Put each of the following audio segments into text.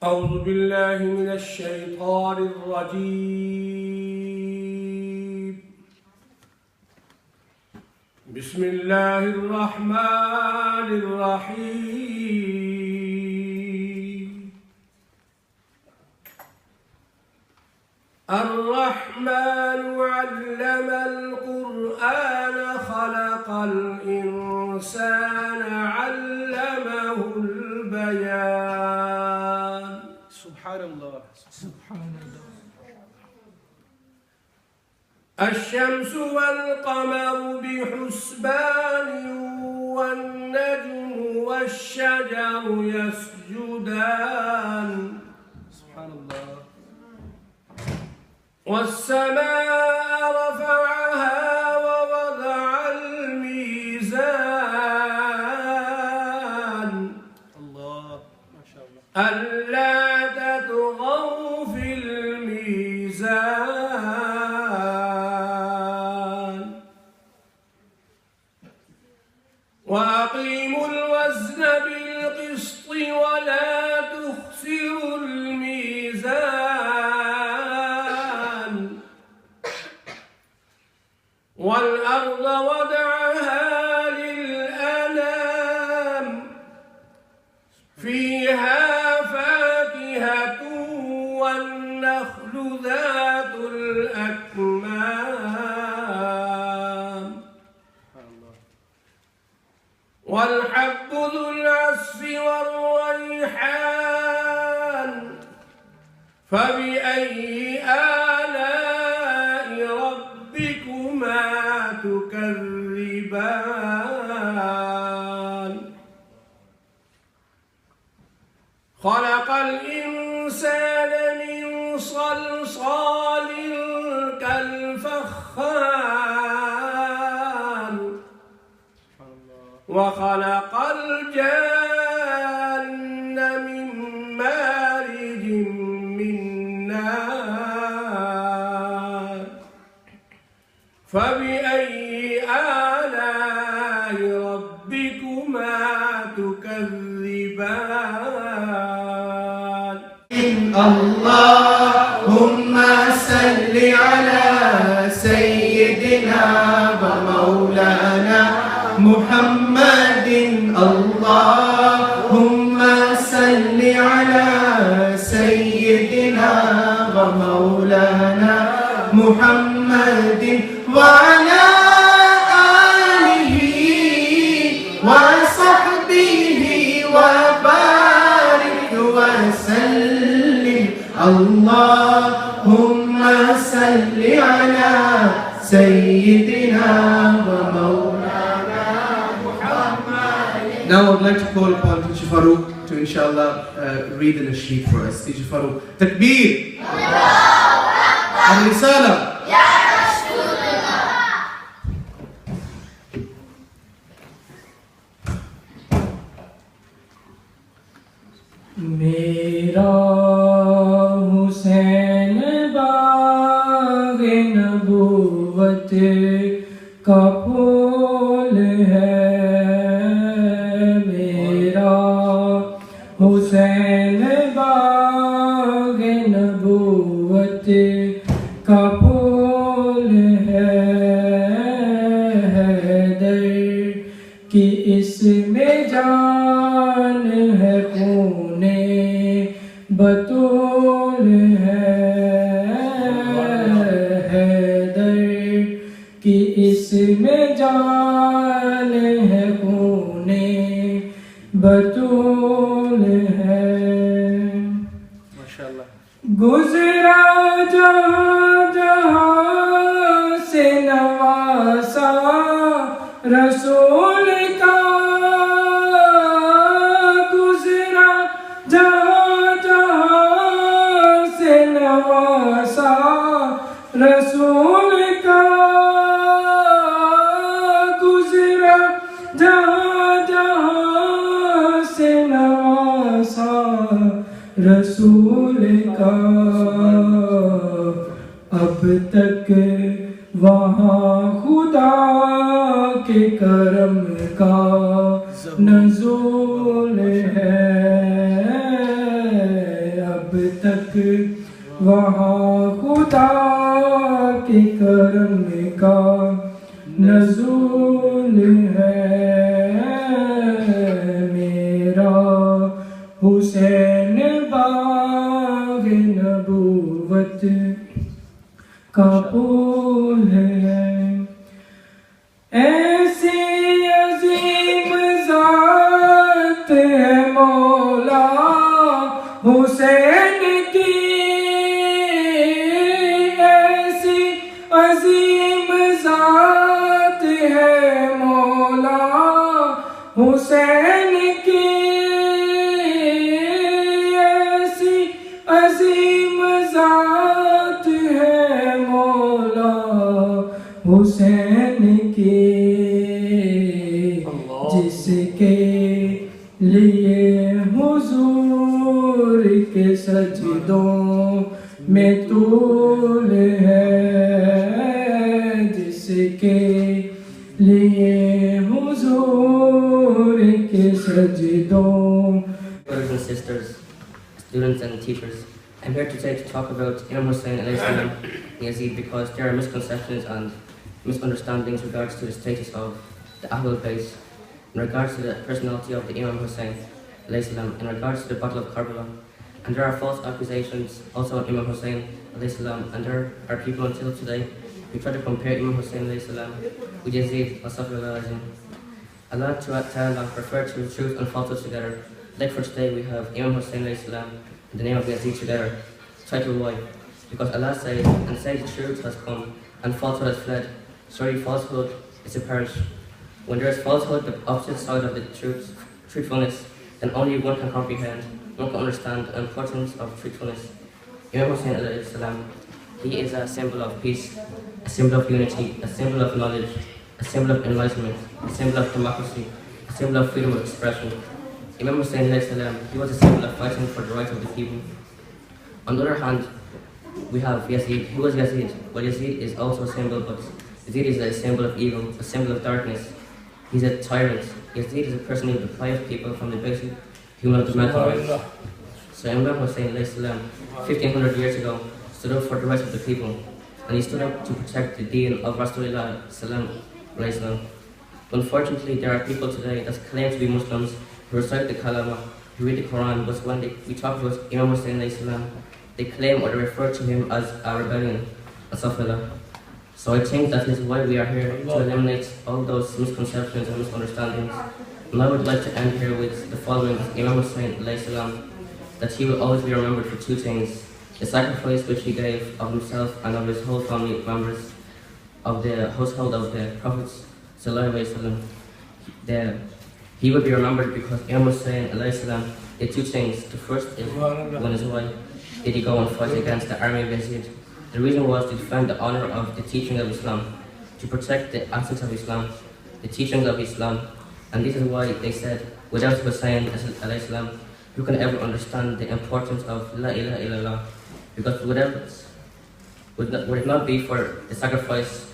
أعوذ بالله من الشيطان الرجيم. بسم الله الرحمن الرحيم. الرحمن علم القرآن خلق الإنسان علمه البيان. سبحان الله. سبحان الله. الشمس والقمر بحسبان والنجم والشجر يسجدان. سبحان الله. والسماء رفعها ووضع الميزان. الله ما شاء الله. ألا تطغوا في الميزان وأقيموا الوزن بالقسط ولا تخسروا الميزان والأرض وضعها للأنام فيها فاكهة والنخل ذات الأكمام والحب ذو العصف والريحان فبأي آلاء ربكما تكذبان خلق الإنسان من صلصال كالفخار وخلق الجن من مارج من نار فبأي آلاء ربكما تكذبان. اللهم صل على سيدنا ومولانا محمد. اللهم صل على سيدنا ومولانا محمد وعلى آله وصحبه وبارك وسلم. اللهم صل على سيدنا ومولانا محمد. Now I would like to call upon Teacher Farooq to inshallah read the nasheed for us. Teacher Farooq. Takbir. Al-Risala. Ya Rasulullah. मेरा हुसैन बाग़ नबूवत का फूल है. मेरा हुसैन बाग़ नबूवत का फूल है. हैदर की इसमें जान है खूने बतूल है. हैदर की इसमें जान है खूने बतूल है. माशाअल्लाह. गुज़रा जहाँ जहाँ से नवासा रसूल का. गुज़रा जहाँ जहाँ से नवासा रसूल का. गुज़रा जहाँ जहाँ से नवासा रसूल का. अब तक वहाँ खुदा के करम का नज़ूल है. कबूल है। ऐसी अजीम ज़ात है मौला हुसैन की, ऐसी अजीम ज़ात है मौला हुसैन की, ऐसी अजीम ज़ात है मौला हुसैन की, जिसके लिए हुजूर के सजदों में तूल है, जिसके लिए हुजूर के सजदों। Brothers and sisters, students and teachers, I'm here today to talk about Imam Hussain and Yazid because there are misconceptions and misunderstandings in regards to the status of the Ahlul Bayt, in regards to the personality of the Imam Hussain, in regards to the Battle of Karbala. And there are false accusations also on Imam Hussain, and there are people until today who try to compare Imam Hussain with Yazid. Allah Ta'ala referred to truth and falsehood together. Like for today we have Imam Hussain and the name of Yazid together. Title why? Because Allah said, and said the truth has come and falsehood has fled. Surely falsehood is to perish. When there is falsehood, the opposite side of the truthfulness, then only one can comprehend, one can understand the importance of truthfulness. Imam Hussain he is a symbol of peace, a symbol of unity, a symbol of knowledge, a symbol of enlightenment, a symbol of democracy, a symbol of freedom of expression. Imam Hussain he was a symbol of fighting for the rights of the people. On the other hand, we have Yazid. Who was Yazid? Well, Yazid is also a symbol, but Yazid is a symbol of evil, a symbol of darkness. He's a tyrant. Yazid is a person who deprived people from the basic human fundamental rights. So Imam Hussain 1500 years ago stood up for the rights of the people, and he stood up to protect the deen of Rasulullah Sallallahu. Unfortunately, there are people today that claim to be Muslims who recite the Kalama, who read the Quran, but when we talk about Imam Hussain they claim or they refer to him as a rebellion, Astaghfirullah. So I think that is why we are here, to eliminate all those misconceptions and misunderstandings. And I would like to end here with the following of Imam Hussain that he will always be remembered for two things: the sacrifice which he gave of himself and of his whole family members of the household of the Prophet Sallallahu. He will be remembered because Imam Hussain did two things. The first is when his wife did he go and fight against the army of Yazid. The reason was to defend the honor of the teaching of Islam, to protect the essence of Islam, the teachings of Islam. And this is why they said, without Hussain who can ever understand the importance of La ilaha illallah? Because would it not be for the sacrifice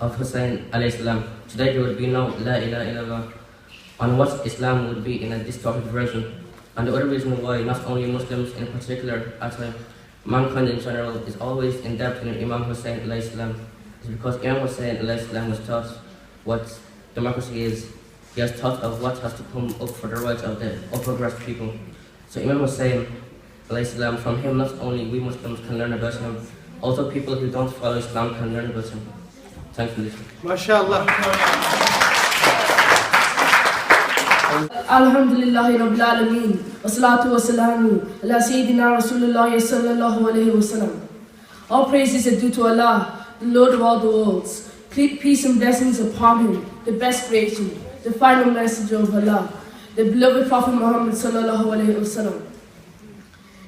of Hussain today there would be no La ilaha illallah, on what Islam would be in a distorted version. And the other reason why not only Muslims in particular, as mankind in general, is always in debt in Imam Hussain is because Imam Hussain was taught what democracy is. He has taught of what has to come up for the rights of the oppressed people. So Imam Hussain, from him not only we Muslims can learn about him, also people who don't follow Islam can learn about him. Thanks for listening. MashaAllah. Alhamdulillahi Rabbil Alameen, wassalatu wassalamu ala Sayyidina Rasulullah sallallahu alayhi wasallam. All praises are due to Allah, the Lord of all the worlds. Peace and blessings upon him, the best creation, the final messenger of Allah, the beloved Prophet Muhammad sallallahu alayhi wasallam.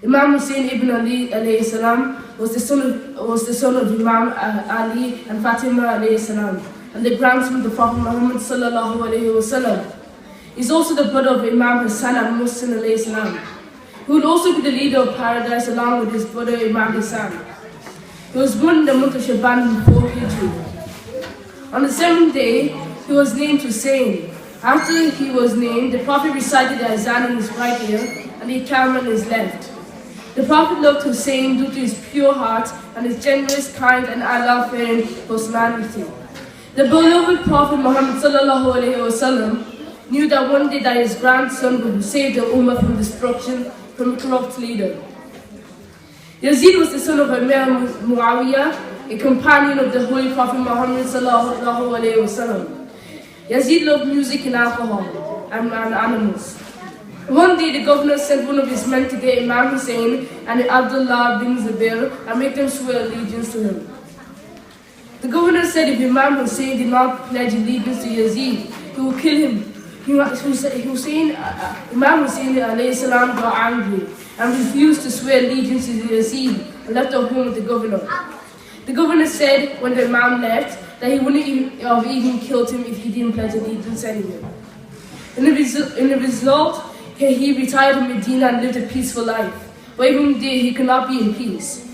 Imam Hussain ibn Ali alayhi salam was the son of Imam Ali and Fatima alayhi salam, and the grandson of the Prophet Muhammad sallallahu alayhi wasallam. He's also the brother of Imam Hussain alayhi salam, who would also be the leader of paradise along with his brother Imam Hussain. He was born in the month of Shaban before Hijri. On the seventh day, he was named Hussain. After he was named, the Prophet recited the azan in his right ear and the Iqamah in his left. The Prophet loved Hussain due to his pure heart and his generous, kind and Allah-fearing personality. The beloved Prophet Muhammad sallallahu alayhi wasallam knew that one day that his grandson would save the Ummah from destruction from a corrupt leader. Yazid was the son of Imam Muawiyah, a companion of the Holy Prophet Muhammad sallallahu alaihi wasallam. Yazid loved music and alcohol and animals. One day the governor sent one of his men to get Imam Hussain and Abdullah bin Zubair and make them swear allegiance to him. The governor said if Imam Hussain did not pledge allegiance to Yazid, he would kill him. Imam Hussain alayhi salam got angry and refused to swear allegiance to Yazid and left the home with the governor. The governor said when the Imam left that he wouldn't have even killed him if he didn't pledge allegiance anyway. In the result, he retired in Medina and lived a peaceful life. But even there, he could not be in peace.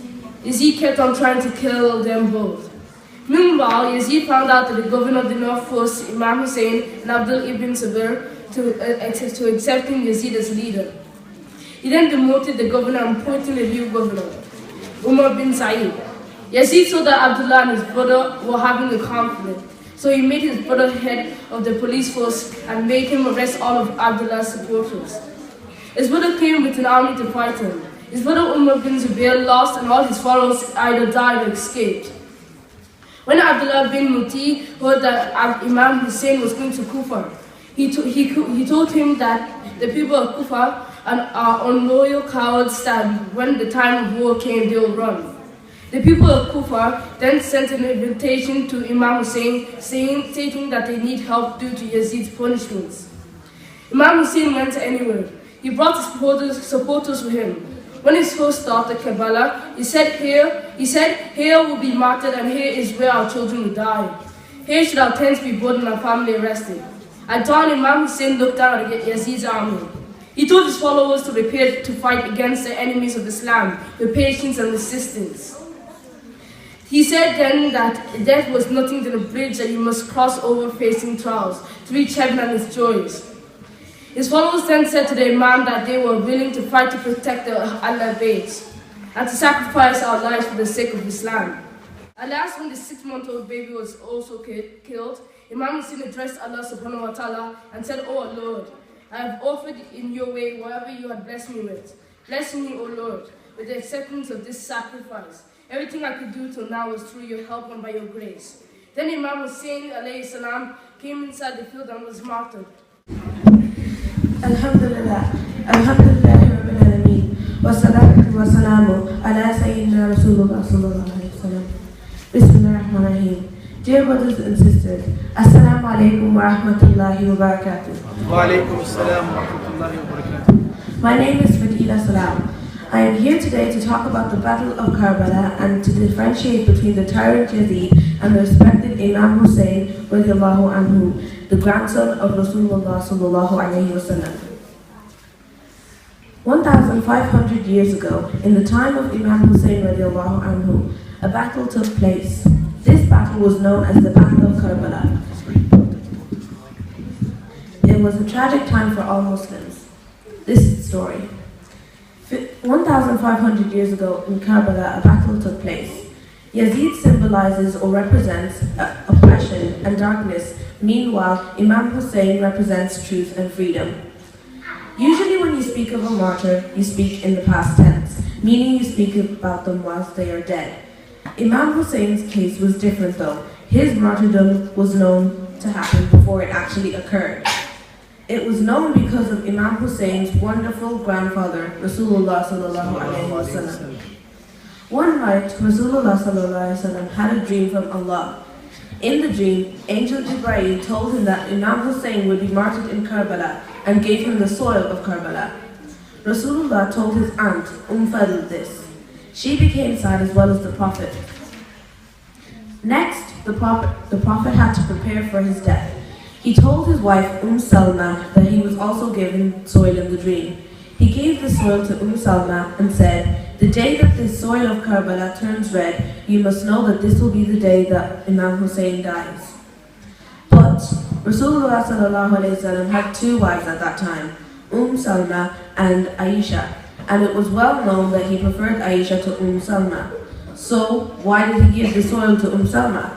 Yazid kept on trying to kill them both. Meanwhile, Yazid found out that the governor did not force Imam Hussain and Abdul ibn Zubair to accepting Yazid as leader. He then demoted the governor and appointed a new governor, Umar bin Sa'id. Yazid saw that Abdullah and his brother were having a conflict, so he made his brother head of the police force and made him arrest all of Abdullah's supporters. His brother came with an army to fight him. His brother Umar bin Zubair lost and all his followers either died or escaped. When Abdullah bin Muti heard that Imam Hussain was going to Kufa, he told him that the people of Kufa are unloyal cowards that when the time of war came, they will run. The people of Kufa then sent an invitation to Imam Hussain stating that they need help due to Yazid's punishments. Imam Hussain went anywhere. He brought his supporters with him. When his host started Kabbalah, he said, here will be martyred and here is where our children will die. Here should our tents be brought and our family arrested. At dawn, Imam Hussain looked down at Yazid's army. He told his followers to prepare to fight against the enemies of Islam with patience and resistance. He said then that death was nothing than a bridge that you must cross over facing trials to reach heaven and its joys. His followers then said to the Imam that they were willing to fight to protect the Allah Bayt and to sacrifice our lives for the sake of Islam. At last, when the 6-month-old baby was also killed, Imam Hussain addressed Allah subhanahu wa ta'ala and said, "O Lord, I have offered in your way whatever you had blessed me with. Bless me, O Lord, with the acceptance of this sacrifice. Everything I could do till now was through your help and by your grace." Then Imam Hussain alayhi salam came inside the field and was martyred. Alhamdulillah, Alhamdulillah Rabbil Alameen, wa salatu wa salamu ala Sayyidina Rasulullah sallallahu alayhi wa sallam. Bismillah ar-Rahman ar-Rahim. Dear brothers and sisters, Assalamu alaikum wa rahmatullahi wa barakatuh. Wa alaikum assalam wa rahmatullahi wa barakatuh. My name is Fadeela Salawu. I am here today to talk about the Battle of Karbala and to differentiate between the tyrant Yazid and the respected Imam Hussain radiallahu anhu, the grandson of Rasulullah sallallahu alayhi wa sallam. 1,500 years ago, in the time of Imam Hussain radiallahu anhu, a battle took place. This battle was known as the Battle of Karbala. It was a tragic time for all Muslims. This is the story. 1,500 years ago in Karbala, a battle took place. Yazid symbolizes or represents oppression and darkness. Meanwhile, Imam Hussain represents truth and freedom. Usually when you speak of a martyr, you speak in the past tense, meaning you speak about them whilst they are dead. Imam Hussein's case was different though. His martyrdom was known to happen before it actually occurred. It was known because of Imam Hussein's wonderful grandfather, Rasulullah sallallahu alayhi wa sallam. One night, Rasulullah sallallahu alayhi wa sallam had a dream from Allah. In the dream, Angel Jibreel told him that Imam Hussain would be martyred in Karbala and gave him the soil of Karbala. Rasulullah told his aunt, Fadl, this. She became sad as well as the Prophet. Next, the Prophet had to prepare for his death. He told his wife, Salma, that he was also given soil in the dream. He gave the soil to Salma and said, "The day that this soil of Karbala turns red, you must know that this will be the day that Imam Hussain dies." But Rasulullah sallallahu alayhi wa sallam had two wives at that time, Salma and Aisha, and it was well known that he preferred Aisha to Salma. So why did he give the soil to Salma?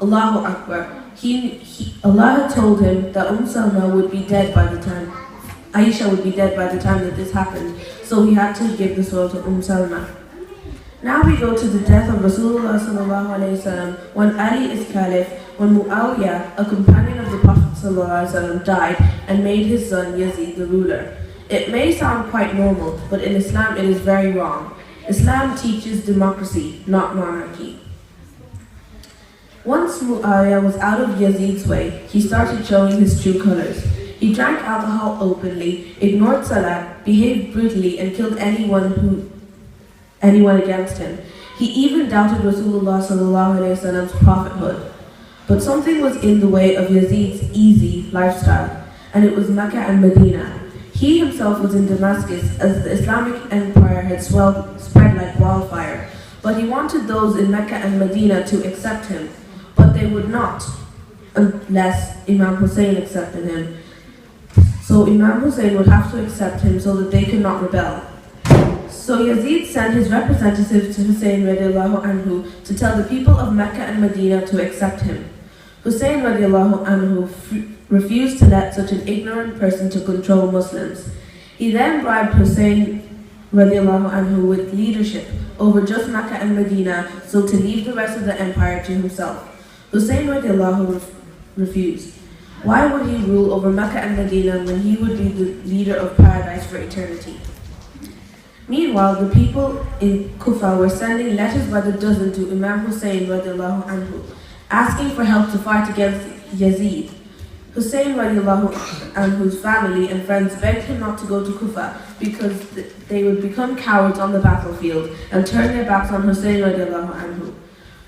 Allahu Akbar. Allah had told him that Salma would be dead by the time, Aisha would be dead by the time that this happened, so he had to give the soil to Salma. Now we go to the death of Rasulullah sallallahu alayhi wasallam, when Ali is caliph, when Muawiyah, a companion of the Prophet sallallahu alayhi wasallam, died and made his son Yazid the ruler. It may sound quite normal, but in Islam it is very wrong. Islam teaches democracy, not monarchy. Once Muawiyah was out of Yazid's way, he started showing his true colors. He drank alcohol openly, ignored salat, behaved brutally, and killed anyone against him. He even doubted Rasulullah sallallahu alayhi wasallam's prophethood. But something was in the way of Yazid's easy lifestyle, and it was Mecca and Medina. He himself was in Damascus as the Islamic empire had spread like wildfire, but he wanted those in Mecca and Medina to accept him, but they would not unless Imam Hussain accepted him. So Imam Hussain would have to accept him so that they could not rebel. So Yazid sent his representative to Hussain radiallahu anhu to tell the people of Mecca and Medina to accept him. Hussain radiallahu anhu refused to let such an ignorant person to control Muslims. He then bribed Hussain radiallahu anhu with leadership over just Mecca and Medina, so to leave the rest of the empire to himself. Hussain radiallahu refused. Why would he rule over Mecca and Medina when he would be the leader of paradise for eternity? Meanwhile, the people in Kufa were sending letters by the dozen to Imam Hussain radiallahu anhu, asking for help to fight against Yazid. Hussain radiallahu anhu's family and friends begged him not to go to Kufa because they would become cowards on the battlefield and turn their backs on Hussain radiallahu anhu.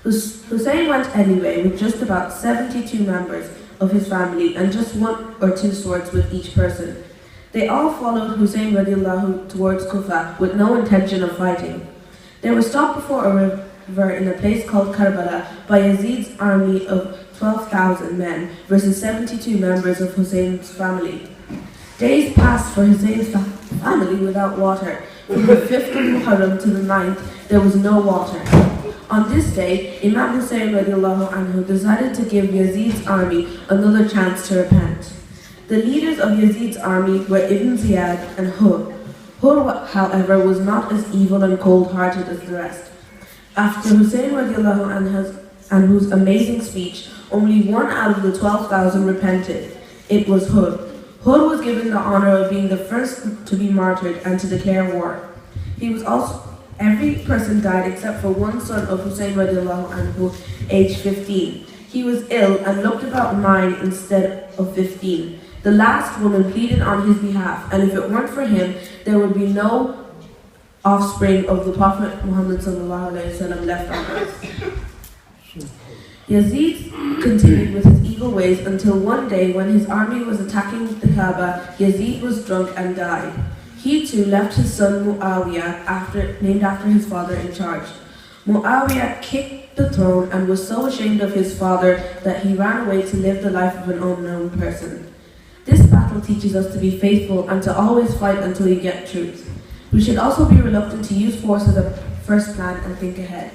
Hussain went anyway with just about 72 members of his family and just 1 or 2 swords with each person. They all followed Hussain radiallahu towards Kufa with no intention of fighting. They were stopped before a river in a place called Karbala by Yazid's army of 12,000 men versus 72 members of Hussein's family. Days passed for Hussein's family without water. From the 5th of Muharram to the 9th, there was no water. On this day, Imam Hussain radiallahu anhu decided to give Yazid's army another chance to repent. The leaders of Yazid's army were Ibn Ziyad and Hur. Hur, however, was not as evil and cold-hearted as the rest. After Hussain radiallahu anhu's amazing speech, only 1 out of the 12,000 repented. It was Hur. Hur was given the honor of being the first to be martyred and to declare war. Every person died except for one son of Hussain radiallahu anhu, aged 15. He was ill and looked about 9 instead of 15. The last woman pleaded on his behalf, and if it weren't for him, there would be no offspring of the Prophet Muhammad sallallahu alaihi wasallam left on earth. Yazid continued with his evil ways until one day when his army was attacking the Kaaba, Yazid was drunk and died. He too left his son Muawiyah, named after his father, in charge. Muawiyah kicked the throne and was so ashamed of his father that he ran away to live the life of an unknown person. This battle teaches us to be faithful and to always fight until you get truth. We should also be reluctant to use force as a first plan and think ahead.